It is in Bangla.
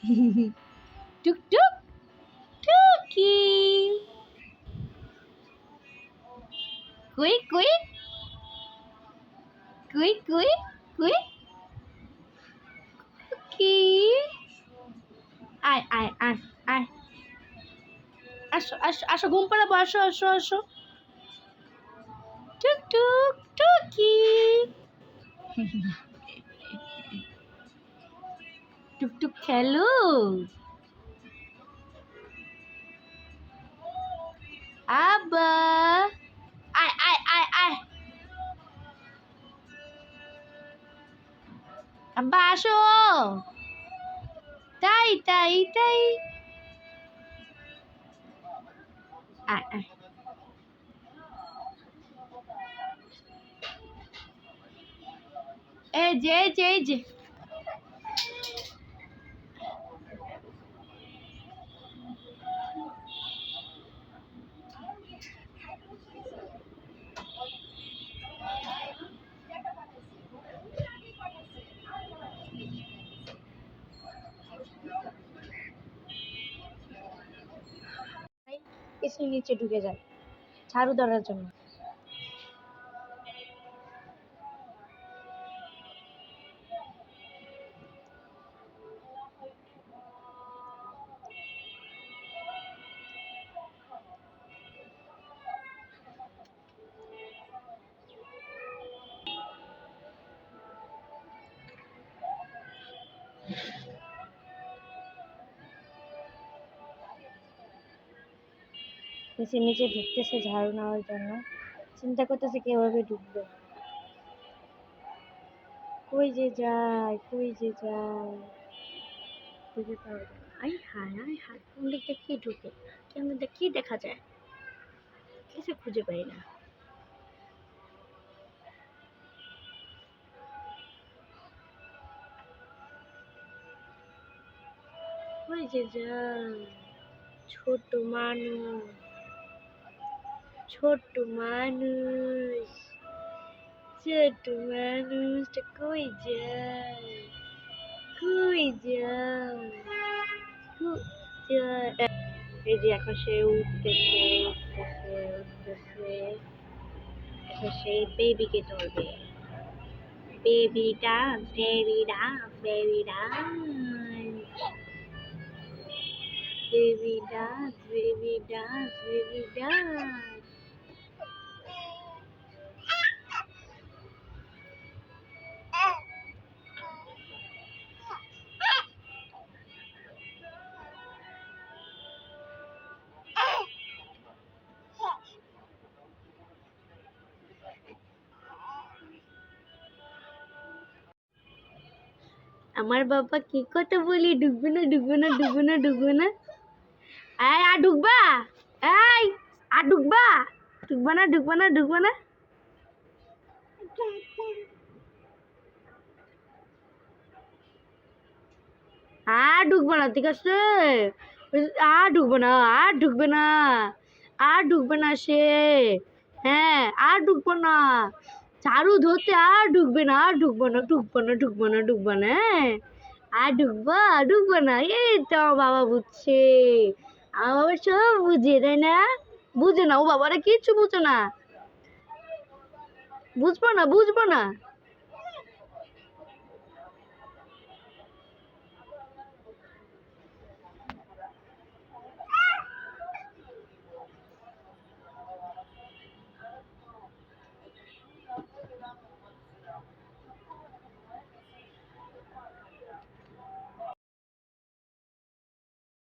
টুকটুক টুকি কুই কুই কুই কুই কুই কি আয় আয় আয় আয় আসো আসো আসো ঘুম পাড়াবো আসো আসো আসো টুকটুক টুকি টুকটুক খেলো আব্বা আয় আয় আয় আয় আব্বা আসো তাই তাই তাই আয় আয় এই যে এই যে এই যে এসে নিচে ঢুকে যায় ঝাড়ু ধরার জন্য নিচে নিচে ঢুকতেছে ঝাড়ু নেওয়ার জন্য চিন্তা করতেছে কিভাবে ঢুকবে কই যে যায় কই যে যায় খুঁজে পাওয়া যায় আই হায় কোন দিকটা কি ঢুকে কেমন কি দেখা যায় কিছু খুঁজে পাই না কই যে যায় ছোট মানুষ ছোট মানুষ ছোট মানুষটা কই যায় কই যায় কই যায় এই যে এখন সে উঠতেছে উঠতেছে উঠতেছে এখন সেই বেবিকে ধরবে baby dance baby dance baby dance baby dance baby dance baby dance আমার বাবা কি কথা বলি ঢুকবে না ঢুকবে না ঢুকবে না ঢুকবে না এই আর ঢুকবা এই আর ঢুকবা ঢুকবা না ঢুকবা না ঢুকবা না আর ঢুকবে না ঠিক আছে আর ঢুকবে না আর ঢুকবে না আর ঢুকবে না সে হ্যাঁ আর ঢুকবো না ঝাড়ু ধরতে আর ঢুকবে না আর ঢুকবো না ঢুকবো না ঢুকবো না ঢুকবো না আর ঢুকবো না এই তো আমার বাবা বুঝছে আমার বাবা সব বুঝে তাই না বুঝে না ও বাবারা কিচ্ছু বুঝে না বুঝবো না